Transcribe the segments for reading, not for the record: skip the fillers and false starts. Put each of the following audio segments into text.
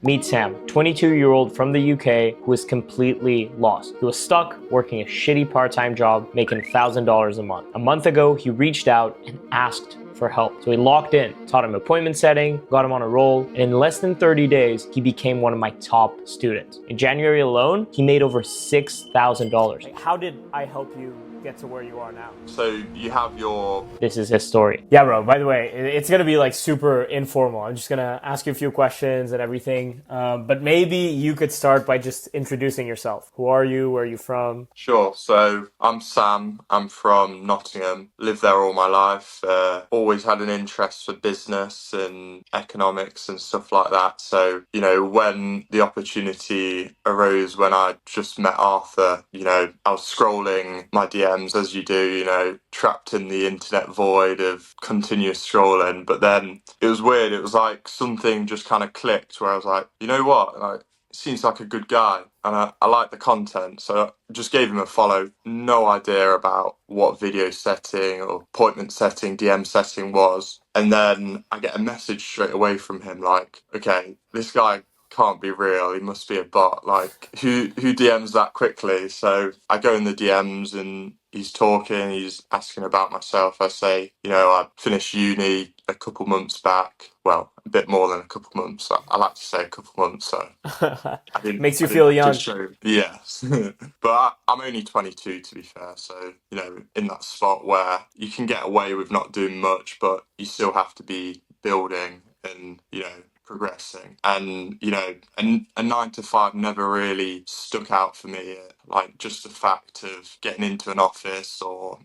Meet Sam, 22-year-old from the UK who is completely lost. He was stuck working a shitty part-time job, making $1,000 a month. A month ago, he reached out and asked for help. So he locked in, taught him appointment setting, got him on a roll, and in less than 30 days, he became one of my top students. In January alone, he made over $6,000. How did I help you get to where you are now? So you have your... This is his story. Yeah, bro, by the way, it's going to be like super informal. I'm just going to ask you a few questions and everything. But maybe you could start by just introducing yourself. Who are you? Where are you from? Sure. So I'm Sam. I'm from Nottingham. Lived there all my life. Always had an interest for business and economics and stuff like that. So, when the opportunity arose when I just met Arthur, I was scrolling my DMs as you do, trapped in the internet void of continuous scrolling. But then it was weird. It was like something just kind of clicked where I was like, you know what? Like, seems like a good guy and I like the content, so I just gave him a follow. No idea about what video setting or appointment setting, DM setting was. And then I get a message straight away from him like, okay, this guy can't be real, he must be a bot. Like, who DMs that quickly? So I go in the DMs and he's talking, he's asking about myself. I say, I finished uni a couple months back. Well, a bit more than a couple months. I like to say a couple months, so Makes you I didn't feel have to young. show. Yes. But I'm only 22 to be fair, so in that spot where you can get away with not doing much, but you still have to be building and progressing. And a 9 to 5 never really stuck out for me. Like, just the fact of getting into an office or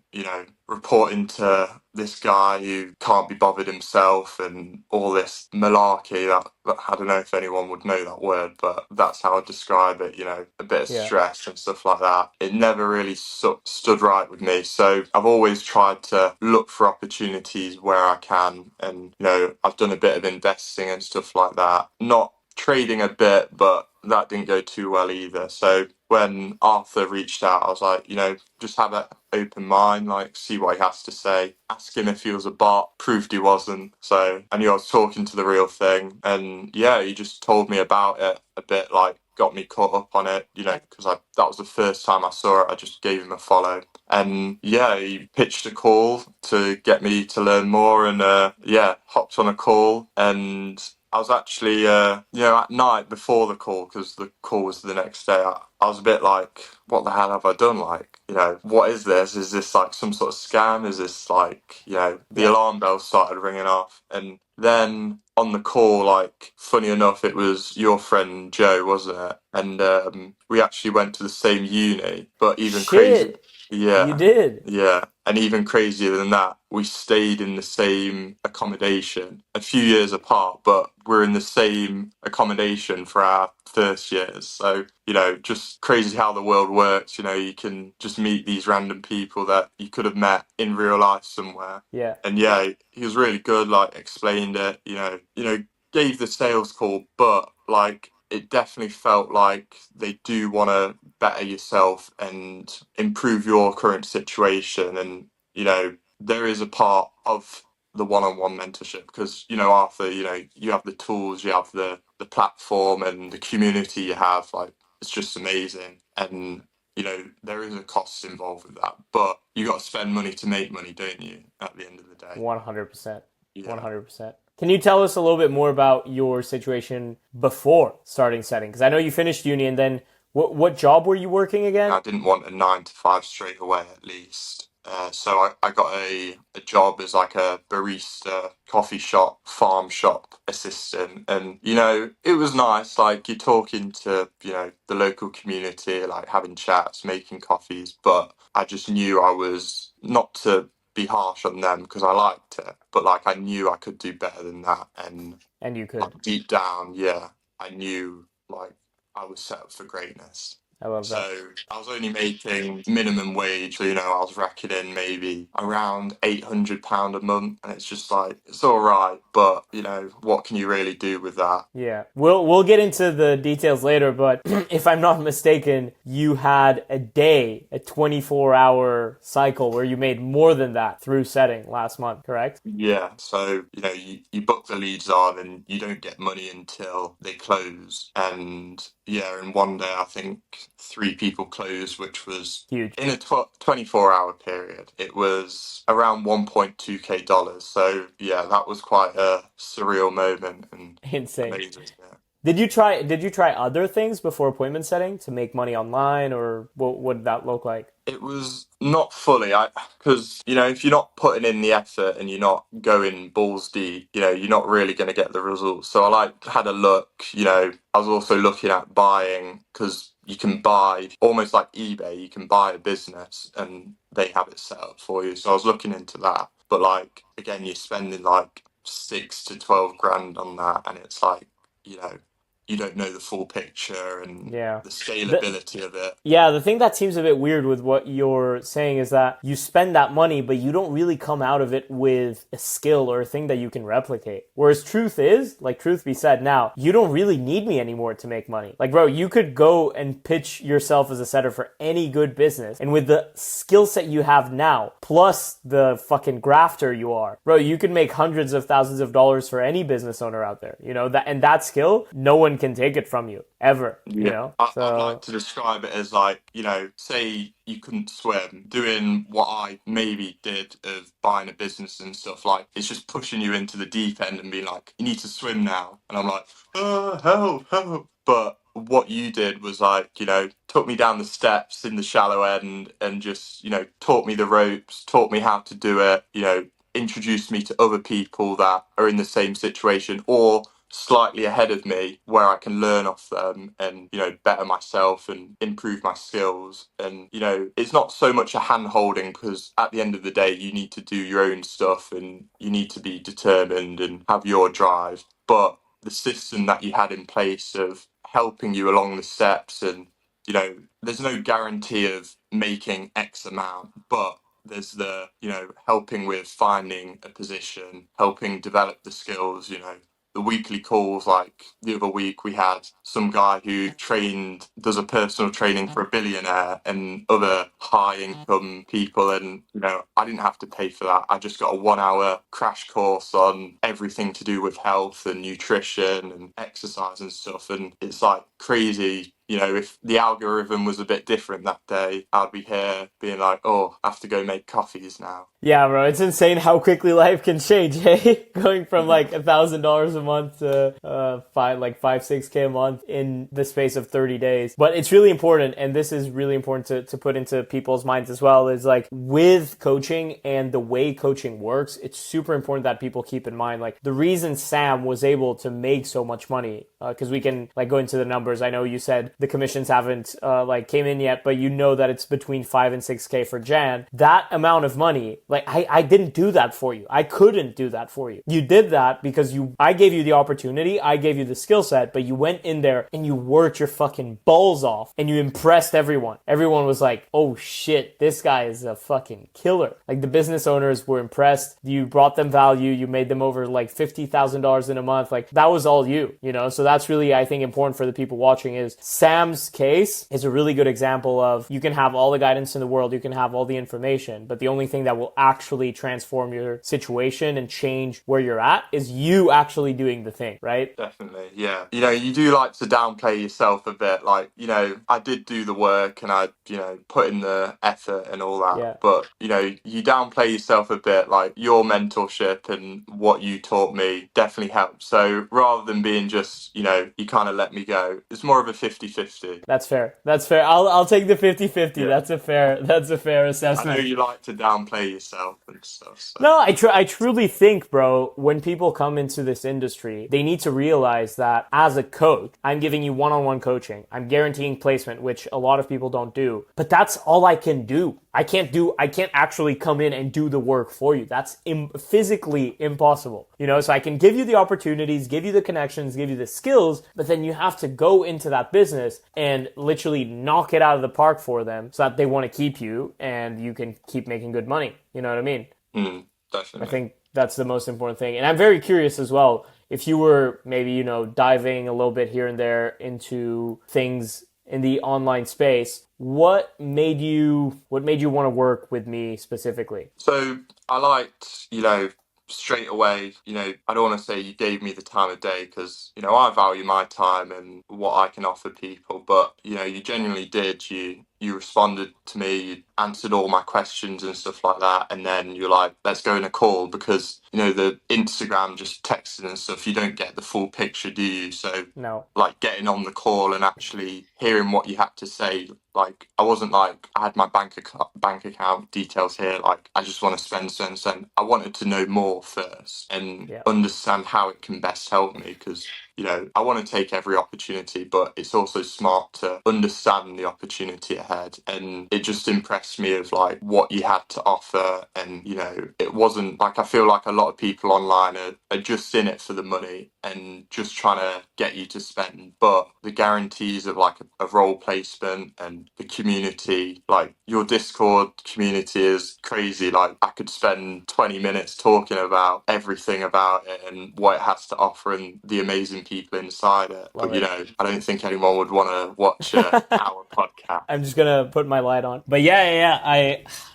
reporting to this guy who can't be bothered himself and all this malarkey that I don't know if anyone would know that word, but that's how I describe it, a bit of Yeah. stress and stuff like that. It never really stood right with me. So I've always tried to look for opportunities where I can. And, I've done a bit of investing and stuff like that. Not trading a bit, but that didn't go too well either. So when Arthur reached out, I was like, just have an open mind, like, see what he has to say. Ask him if he was a bot, proved he wasn't. So I knew I was talking to the real thing. And yeah, he just told me about it a bit, like, got me caught up on it, because that was the first time I saw it. I just gave him a follow. And yeah, he pitched a call to get me to learn more and hopped on a call. And I was actually, at night before the call, because the call was the next day, I was a bit like, what the hell have I done? Like, what is this? Is this like some sort of scam? Is this like, the alarm bells started ringing off. And then on the call, like, funny enough, it was your friend Joe, wasn't it? And we actually went to the same uni, but even crazy. Shit, you Yeah, did. yeah. And even crazier than that, we stayed in the same accommodation a few years apart, but we're in the same accommodation for our first years. So, just crazy how the world works. You can just meet these random people that you could have met in real life somewhere. Yeah. And yeah, he was really good, like, explained it, gave the sales call, but like, it definitely felt like they do want to better yourself and improve your current situation. And, there is a part of the one-on-one mentorship because, Arthur, you have the tools, you have the platform and the community you have. Like, it's just amazing. And, there is a cost involved with that, but you got to spend money to make money, don't you, at the end of the day? 100%. Yeah. 100%. Can you tell us a little bit more about your situation before starting setting? Because I know you finished uni and then what job were you working again? I didn't want a 9 to 5 straight away, at least. So I got a job as like a barista, coffee shop, farm shop assistant. And, it was nice. Like, you're talking to, the local community, like having chats, making coffees. But I just knew I was not to be harsh on them because I liked it. But like, I knew I could do better than that. And And you could. like, deep down, yeah, I knew like I was set up for greatness. I love So that. I was only making minimum wage. So, I was racking in maybe around £800 a month. And it's just like, it's all right. But, what can you really do with that? Yeah. We'll get into the details later, but if I'm not mistaken, you had a 24-hour cycle where you made more than that through setting last month, correct? Yeah, so you book the leads on and you don't get money until they close. And yeah, in one day I think three people closed, which was Huge. in a 24-hour period. It was around 1.2k dollars. So yeah, that was quite a surreal moment and Insane. amazing. Yeah. Did you try other things before appointment setting to make money online, or what did that look like? It was not fully, because if you're not putting in the effort and you're not going balls deep, you're not really going to get the results. So I had a look. I was also looking at buying, because you can buy almost like eBay. You can buy a business and they have it set up for you. So I was looking into that, but again, you're spending 6 to 12 grand on that, and it's you know you don't know the full picture and Yeah. the The, scalability of it. Yeah, the thing that seems a bit weird with what you're saying is that you spend that money, but you don't really come out of it with a skill or a thing that you can replicate. Whereas truth is, truth be said now, you don't really need me anymore to make money. Bro, you could go and pitch yourself as a setter for any good business. And with the skill set you have now, plus the fucking grafter you are, bro, you could make hundreds of thousands of dollars for any business owner out there. That skill, no one can take it from you ever, Yeah, I'd like So to describe it as say you couldn't swim, doing what I maybe did of buying a business and stuff. It's just pushing you into the deep end and being like, you need to swim now, and I'm like, oh, help, help. But what you did was took me down the steps in the shallow end and just taught me the ropes, taught me how to do it. Introduced me to other people that are in the same situation or slightly ahead of me where I can learn off them and better myself and improve my skills. And it's not so much a hand holding, because at the end of the day you need to do your own stuff and you need to be determined and have your drive. But the system that you had in place of helping you along the steps, and there's no guarantee of making X amount, but there's the helping with finding a position, helping develop the skills. The weekly calls. Like the other week we had some guy who does a personal training for a billionaire and other high income people, and I didn't have to pay for that. I just got a 1 hour crash course on everything to do with health and nutrition and exercise and stuff, and it's crazy. If the algorithm was a bit different that day, I'd be here being like, oh, I have to go make coffees now. Yeah, bro, it's insane how quickly life can change, hey? Going from $1,000 a month to 6K a month in the space of 30 days. But it's really important, and this is really important to put into people's minds as well, is with coaching and the way coaching works, it's super important that people keep in mind, the reason Sam was able to make so much money, because we can go into the numbers. I know you said the commissions haven't came in yet, but that it's between 5 and 6K for Jan. That amount of money, I didn't do that for you. I couldn't do that for you. You did that because I gave you the opportunity, I gave you the skill set, but you went in there and you worked your fucking balls off and you impressed everyone. Everyone was like, oh shit, this guy is a fucking killer. The business owners were impressed. You brought them value. You made them over $50,000 in a month. That was all you, So that's really, I think, important for the people watching. Is Sam's case is a really good example of, you can have all the guidance in the world, you can have all the information, but the only thing that will actually transform your situation and change where you're at is you actually doing the thing, right? Definitely, yeah. You do like to downplay yourself a bit. I did do the work and I, put in the effort and all that. Yeah. But, you downplay yourself a bit. Your mentorship and what you taught me definitely helped. So rather than being just, you kind of let me go, it's more of a 50-50. That's fair. I'll take the 50-50. Yeah. That's a fair I assessment. know you like to downplay yourself and stuff. So. No, I truly think, bro, when people come into this industry, they need to realize that as a coach, I'm giving you one-on-one coaching. I'm guaranteeing placement, which a lot of people don't do. But that's all I can do. I can't actually come in and do the work for you. That's physically impossible. So I can give you the opportunities, give you the connections, give you the skill skills, but then you have to go into that business and literally knock it out of the park for them so that they want to keep you and you can keep making good money. You know what I mean? I Definitely. think that's the most important thing. And I'm very curious as well, if you were maybe, diving a little bit here and there into things in the online space, what made you want to work with me specifically? So I liked, straight away, I don't want to say you gave me the time of day because, I value my time and what I can offer people. But, you genuinely did. You responded to me, you answered all my questions and stuff like that. And then you're like, let's go in a call because, the Instagram just texting and stuff, you don't get the full picture, do you? So No. like getting on the call and actually hearing what you had to say. Like I wasn't like I had my bank account details here. Like I just want to spend so and so. I wanted to know more first and Yeah. understand how it can best help me because I want to take every opportunity, but it's also smart to understand the opportunity ahead. And it just impressed me of like what you had to offer. And, it wasn't like I feel like a lot of people online are just in it for the money and just trying to get you to spend. But the guarantees of like a role placement and the community, like your Discord community is crazy. Like I could spend 20 minutes talking about everything about it and what it has to offer and the amazing people inside it. But Love it. I don't think anyone would want to watch our podcast. I'm just gonna put my light on. But yeah.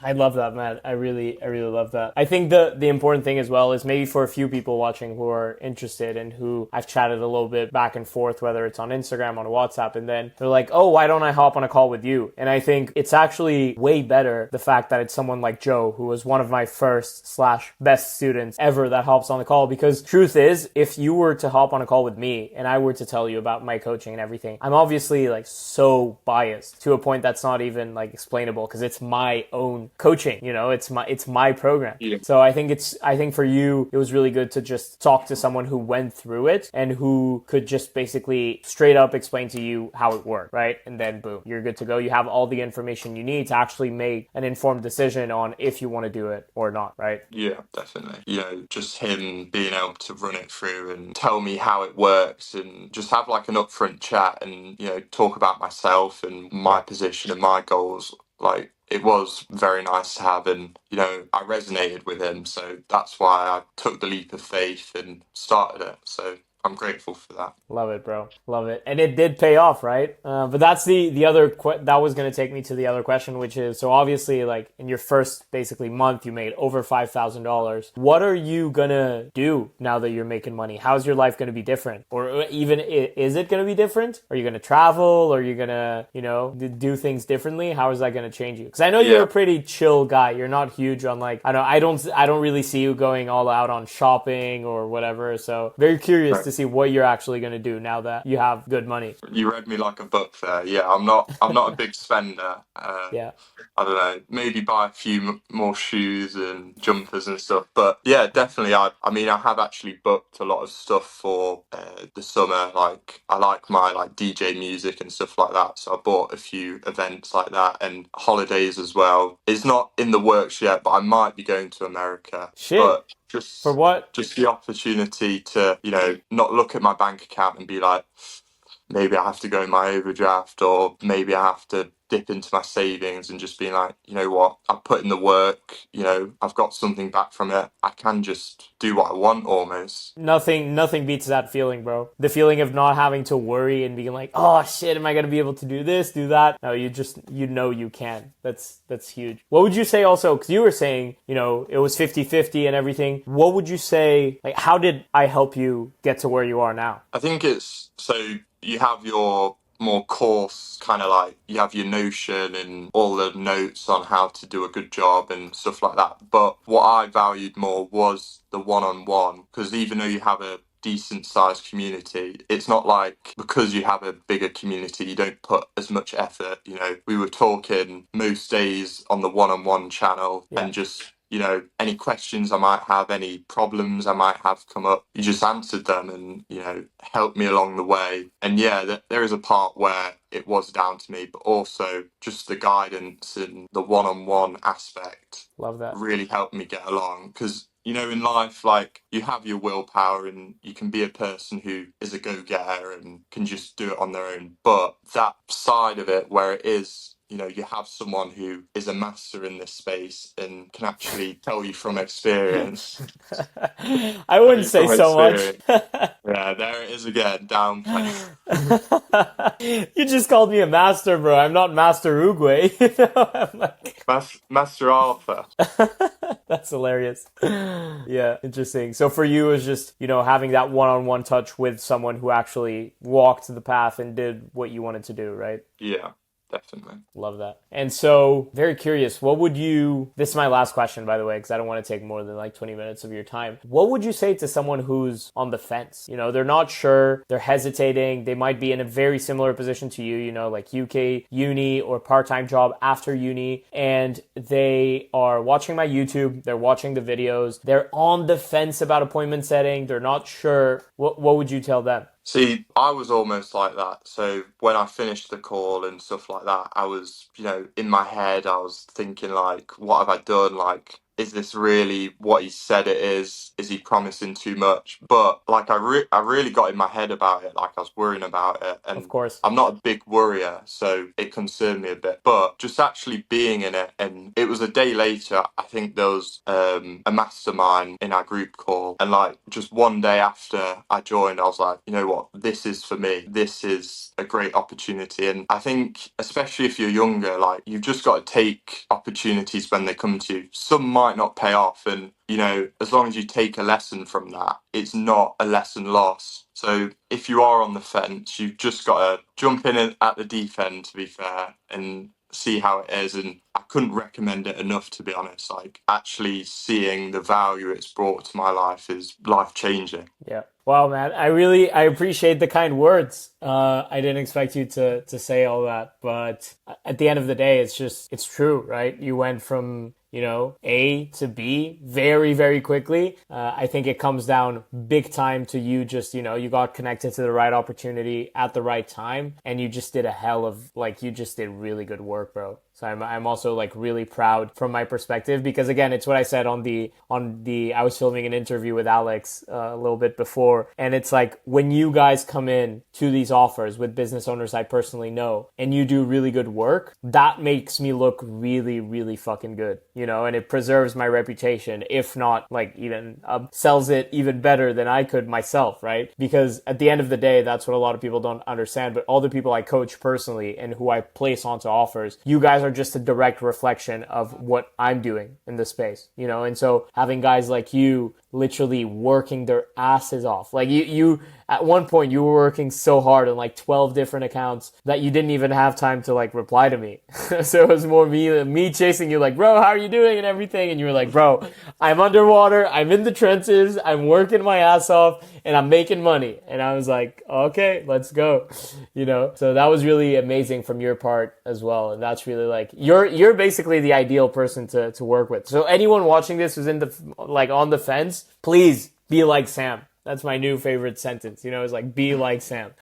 I love that, man. I really love that. I think the important thing as well is maybe for a few people watching who are interested and who I've chatted a little bit back and forth, whether it's on Instagram, on WhatsApp, and then they're like, oh, why don't I hop on a call with you? And I think it's actually way better the fact that it's someone like Joe, who was one of my first slash best students ever that hops on the call. Because truth is, if you were to hop on a call with me and I were to tell you about my coaching and everything, I'm obviously like so biased to a point that's not even like explainable because it's my own coaching, it's my program. Yeah. So I think for you, it was really good to just talk to someone who went through it and who could just basically straight up explain to you how it worked, right? And then boom, you're good to go. You have all the information you need to actually make an informed decision on if you want to do it or not, right? Yeah, definitely. Just him being able to run it through and tell me how it works and just have like an upfront chat and, talk about myself and my Yeah. position and my goals. Like it was very nice to have and, I resonated with him. So that's why I took the leap of faith and started it. So I'm grateful for that. Love it, bro. Love it. And it did pay off, right? But that's the other, that was going to take me to the other question, which is, so obviously like in your first basically month, you made over $5,000. What are you going to do now that you're making money? How's your life going to be different? Or even, is it going to be different? Are you going to travel? Are you going to, do things differently? How is that going to change you? Because I know you're Yeah. a pretty chill guy. You're not huge on like, I don't really see you going all out on shopping or whatever. So very curious to see what you're actually going to do now that you have good money. You read me like a book there. Yeah, I'm not a big spender. Yeah. I don't know, maybe buy a few more shoes and jumpers and stuff. But yeah, definitely. I mean, I have actually booked a lot of stuff for the summer. Like, I like my like DJ music and stuff like that. So I bought a few events like that and holidays as well. It's not in the works yet, but I might be going to America. Shit. But For just what? just the opportunity to, not look at my bank account and be like, maybe I have to go in my overdraft or maybe I have to dip into my savings and just being like, you know what, I've put in the work, I've got something back from it. I can just do what I want almost. Nothing beats that feeling, bro. The feeling of not having to worry and being like, oh shit, am I gonna be able to do this, do that? No, you can. That's huge. What would you say also, because you were saying, it was 50-50 and everything. What would you say, like, how did I help you get to where you are now? I think it's so you have your more course kind of like you have your Notion and all the notes on how to do a good job and stuff like that. But what I valued more was the one-on-one because even though you have a decent sized community, it's not like because you have a bigger community you don't put as much effort. We were talking most days on the one-on-one channel Yeah. and just any questions I might have, any problems I might have come up, you just answered them and, helped me along the way. And yeah, there is a part where it was down to me, but also just the guidance and the one-on-one aspect Love that. really helped me get along because you know, in life, like you have your willpower and you can be a person who is a go-getter and can just do it on their own. But that side of it where it is, you know, you have someone who is a master in this space and can actually tell you from experience, I tell wouldn't you say from so much. experience. Yeah, there it is again, downplay. You just called me a master, bro. I'm not Master Uruguay. I'm like, Master Arthur. that's hilarious. Yeah, interesting. So for you, it was just, having that one-on-one touch with someone who actually walked the path and did what you wanted to do, right? Yeah, definitely. Love that. And so, very curious, this is my last question, by the way, because I don't want to take more than like 20 minutes of your time. What would you say to someone who's on the fence? They're not sure, they're hesitating, they might be in a very similar position to you, like UK, uni, or part-time job after uni, and they are watching my YouTube, they're watching the videos, they're on the fence about appointment setting, they're not sure. What would you tell them? See, I was almost like that. So when I finished the call and stuff like that, I was, you know, in my head, I was thinking like, what have I done? Like, is this really what he said it is? Is he promising too much? But like, I really got in my head about it. Like, I was worrying about it, Of and course. I'm not a big worrier, so it concerned me a bit. But just actually being in it, and it was a day later, I think there was a mastermind in our group call. And like just one day after I joined, I was like, you know what, this is for me. This is a great opportunity. And I think, especially if you're younger, like you've just got to take opportunities when they come to you. Some might not pay off. And, you know, as long as you take a lesson from that, it's not a lesson lost. So if you are on the fence, you've just got to jump in at the deep end, to be fair, and see how it is. And I couldn't recommend it enough, to be honest. Like actually seeing the value it's brought to my life is life changing. Yeah. Wow, man. I appreciate the kind words. I didn't expect you to say all that, but at the end of the day, it's true, right? You went from, A to B very, very quickly. I think it comes down big time to you just, you got connected to the right opportunity at the right time, and you just did you just did really good work, bro. So I'm also like really proud from my perspective, because again, it's what I said I was filming an interview with Alex a little bit before, and it's like when you guys come in to these offers with business owners I personally know, and you do really good work, that makes me look really, really fucking good, and it preserves my reputation, if not like even sells it even better than I could myself, right? Because at the end of the day, that's what a lot of people don't understand, but all the people I coach personally and who I place onto offers, you guys are just a direct reflection of what I'm doing in the space, and so having guys like you literally working their asses off, like you at one point you were working so hard on like 12 different accounts that you didn't even have time to like reply to me. So it was more me chasing you like, bro, how are you doing and everything, and you were like, bro, I'm underwater, I'm in the trenches, I'm working my ass off, and I'm making money. And I was like, okay, let's go. So that was really amazing from your part as well. And that's really like, you're basically the ideal person to work with. So anyone watching this who's on the fence, please be like Sam. That's my new favorite sentence, is like, be like Sam.